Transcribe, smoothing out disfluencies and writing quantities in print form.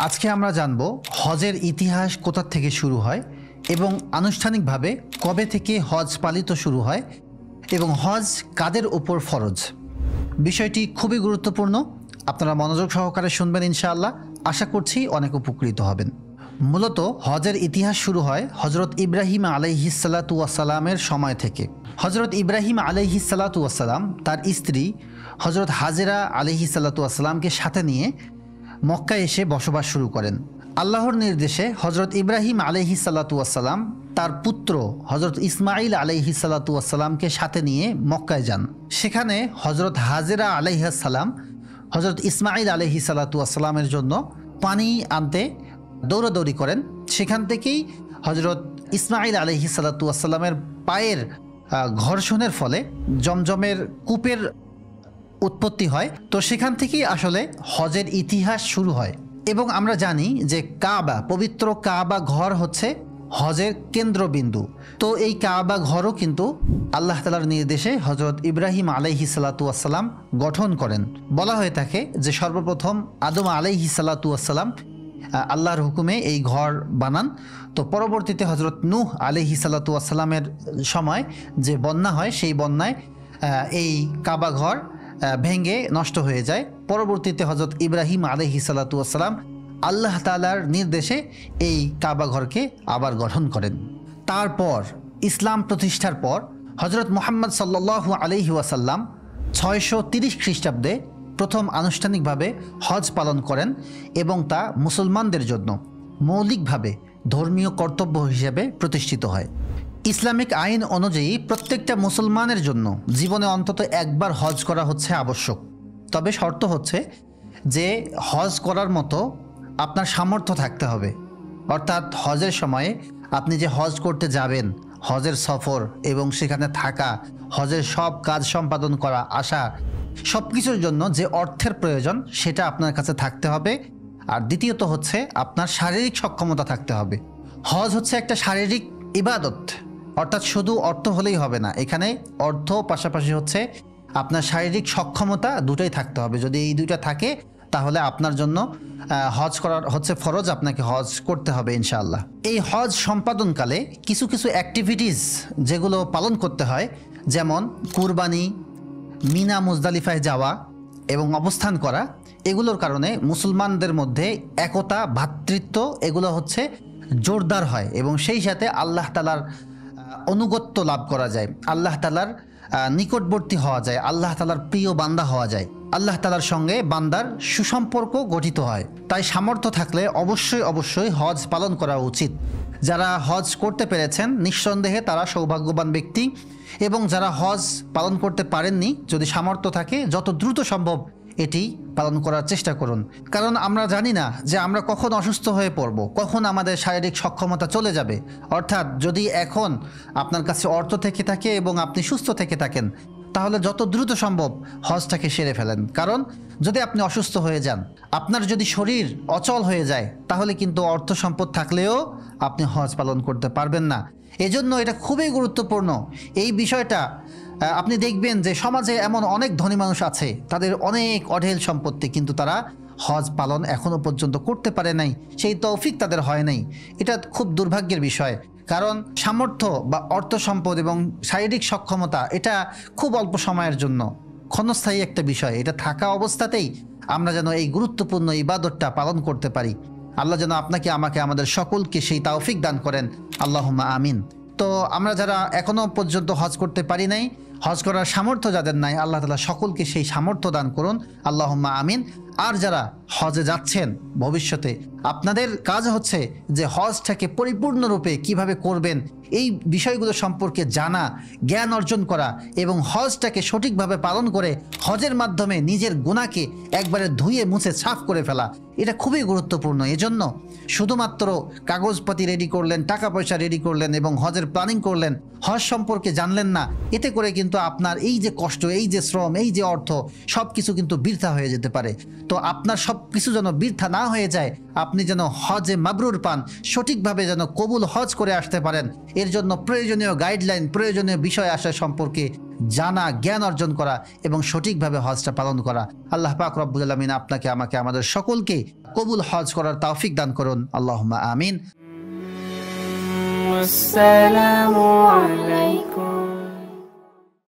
আজকে আমরা জানব হজের ইতিহাস কোথা থেকে শুরু হয় এবং আনুষ্ঠানিকভাবে কবে থেকে হজ পালিত শুরু হয় এবং হজ কাদের উপর ফরজ। বিষয়টি খুবই গুরুত্বপূর্ণ, আপনারা মনোযোগ সহকারে শুনবেন ইনশাআল্লাহ। আশা করছি অনেক উপকৃত হবেন। মূলত হজের ইতিহাস শুরু হয় হজরত ইব্রাহিম আলাইহিসসালাতু ওয়াসসালামের সময় থেকে। হজরত ইব্রাহিম আলাইহিসসালাতু ওয়াসসালাম তার স্ত্রী হজরত হাজেরা আলাইহিসসালাতু ওয়াসসালামকে সাথে নিয়ে মক্কায় এসে বসবাস শুরু করেন। আল্লাহর নির্দেশে হজরত ইব্রাহিম আলাইহিসসালাতু ওয়াসসালাম তার পুত্র হজরত ইসমাইল আলাইহিসসালাতু ওয়াসসালামকে সাথে নিয়ে মক্কায় যান। সেখানে হজরত হাজেরা আলাইহিসসালাম হজরত ইসমাইল আলাইহিসসালাতু ওয়াসসালামের জন্য পানি আনতে দৌড়াদৌড়ি করেন। সেখান থেকেই হজরত ইসমাইল আলাইহিসসালাতু ওয়াসসালামের পায়ের ঘর্ষণের ফলে জমজমের কূপের উৎপত্তি হয়। তো সেখান থেকেই আসলে হজের ইতিহাস শুরু হয় এবং আমরা জানি যে কাবা, পবিত্র কাবা ঘর হচ্ছে হজের কেন্দ্রবিন্দু। তো এই কাবা ঘরও কিন্তু আল্লাহ তাআলার নির্দেশে হজরত ইব্রাহিম আলাইহিসসালাতু ওয়াসসালাম গঠন করেন। বলা হয়ে থাকে যে সর্বপ্রথম আদম আলাইহিসসালাতু ওয়াসসালাম আল্লাহর হুকুমে এই ঘর বানান। তো পরবর্তীতে হজরত নূহ আলাইহিসসালাতু ওয়াসসালামের সময় যে বন্যা হয়, সেই বন্যায় এই কাবা ঘর ভেঙে নষ্ট হয়ে যায়। পরবর্তীতে হজরত ইব্রাহিম আলাইহিসসালাতু ওয়াসসালাম আল্লাহ তাআলার নির্দেশে এই কাবা ঘরকে আবার গঠন করেন। তারপর ইসলাম প্রতিষ্ঠার পর হজরত মুহাম্মদ সাল্লাল্লাহু আলাইহি ওয়াসাল্লাম 630 খ্রিস্টাব্দে প্রথম আনুষ্ঠানিকভাবে হজ পালন করেন এবং তা মুসলমানদের জন্য মৌলিকভাবে ধর্মীয় কর্তব্য হিসেবে প্রতিষ্ঠিত হয়। ইসলামিক আইন অনুযায়ী প্রত্যেকটা মুসলমানের জন্য জীবনে অন্তত একবার হজ করা হচ্ছে আবশ্যক। তবে শর্ত হচ্ছে যে হজ করার মতো আপনার সামর্থ্য থাকতে হবে। অর্থাৎ হজের সময়ে আপনি যে হজ করতে যাবেন, হজের সফর এবং সেখানে থাকা, হজের সব কাজ সম্পাদন করা, আসা, সব কিছুর জন্য যে অর্থের প্রয়োজন সেটা আপনার কাছে থাকতে হবে। আর দ্বিতীয়ত হচ্ছে আপনার শারীরিক সক্ষমতা থাকতে হবে। হজ হচ্ছে একটা শারীরিক ইবাদত, অর্থাৎ শুধু অর্থ হলেই হবে না, এখানে অর্থ পাশাপাশি হচ্ছে আপনার শারীরিক সক্ষমতা দুটোই থাকতে হবে। যদি এই দুইটা থাকে তাহলে আপনার জন্য হজ করার হচ্ছে ফরজ, আপনাকে হজ করতে হবে ইনশাআল্লাহ। এই হজ সম্পাদনকালে কিছু কিছু অ্যাক্টিভিটিস যেগুলো পালন করতে হয়, যেমন কুরবানি, মিনা মুজদালিফায় যাওয়া এবং অবস্থান করা, এগুলোর কারণে মুসলমানদের মধ্যে একতা, ভ্রাতৃত্ব এগুলো হচ্ছে জোরদার হয় এবং সেই সাথে আল্লাহ তাআলার অনুগত্য লাভ করা যায়, আল্লাহ তাআলার নিকটবর্তী হওয়া যায়, আল্লাহ তাআলার প্রিয় বান্দা হওয়া যায়, আল্লাহ তাআলার সঙ্গে বান্দার সুসম্পর্ক গঠিত হয়। তাই সামর্থ্য থাকলে অবশ্যই হজ পালন করা উচিত। যারা হজ করতে পেরেছেন নিঃসন্দেহে তারা সৌভাগ্যবান ব্যক্তি, এবং যারা হজ পালন করতে পারেননি, যদি সামর্থ্য থাকে যত দ্রুত সম্ভব এটি পালন করার চেষ্টা করুন। কারণ আমরা জানি না যে আমরা কখন অসুস্থ হয়ে পড়ব, কখন আমাদের শারীরিক সক্ষমতা চলে যাবে। অর্থাৎ যদি এখন আপনার কাছে অর্থ থেকে থাকে এবং আপনি সুস্থ থেকে থাকেন, তাহলে যত দ্রুত সম্ভব হজটাকে সেরে ফেলেন। কারণ যদি আপনি অসুস্থ হয়ে যান, আপনার যদি শরীর অচল হয়ে যায়, তাহলে কিন্তু অর্থ সম্পদ থাকলেও আপনি হজ পালন করতে পারবেন না। এজন্য এটা খুবই গুরুত্বপূর্ণ এই বিষয়টা। আপনি দেখবেন যে সমাজে এমন অনেক ধনী মানুষ আছে, তাদের অনেক অঢেল সম্পত্তি, কিন্তু তারা হজ পালন এখনও পর্যন্ত করতে পারে নাই, সেই তৌফিক তাদের হয় নাই। এটা খুব দুর্ভাগ্যের বিষয়। কারণ সামর্থ্য বা অর্থ সম্পদ এবং শারীরিক সক্ষমতা এটা খুব অল্প সময়ের জন্য, ক্ষণস্থায়ী একটা বিষয়। এটা থাকা অবস্থাতেই আমরা যেন এই গুরুত্বপূর্ণ ইবাদতটা পালন করতে পারি। আল্লাহ যেন আপনাকে, আমাকে, আমাদের সকলকে সেই তৌফিক দান করেন, আল্লাহুম্মা আমিন। তো আমরা যারা এখনও পর্যন্ত হজ করতে পারি নাই, হজ করার সামর্থ্য যাদের নাই, আল্লাহ তাআলা সকলকে সেই সামর্থ্য দান করুন, আল্লাহুম্মা আমিন। আর যারা হজে যাচ্ছেন ভবিষ্যতে, আপনাদের কাজ হচ্ছে যে হজটাকে পরিপূর্ণরূপে কিভাবে করবেন এই বিষয়গুলো সম্পর্কে জানা, জ্ঞান অর্জন করা এবং হজটাকে সঠিকভাবে পালন করে হজের মাধ্যমে নিজের গুনাহকে একবারে ধুয়ে মুছে সাফ করে ফেলা, এটা খুবই গুরুত্বপূর্ণ। এজন্য শুধুমাত্র কাগজপাতি রেডি করলেন, টাকা পয়সা রেডি করলেন এবং হজের প্ল্যানিং করলেন, হজ সম্পর্কে জানলেন না, এতে করে কিন্তু আপনার এই যে কষ্ট, এই যে শ্রম, এই যে অর্থ, সব কিছু কিন্তু বৃথা হয়ে যেতে পারে। তো আপনার সব কিছু যেন বৃথা না হয়ে যায়, আপনি যেন হজে মাবরুর পান, সঠিকভাবে যেন কবুল হজ করে আসতে পারেন, এর জন্য প্রয়োজনীয় গাইডলাইন, প্রয়োজনীয় বিষয় আশয় সম্পর্কে জানা, জ্ঞান অর্জন করা এবং সঠিকভাবে হজটা পালন করা। আল্লাহ পাক রব্বুল আলামিন আপনাকে, আমাকে, আমাদের সকলকে কবুল হজ করার তৌফিক দান করুন। আল্লাহুম্মা আমিন।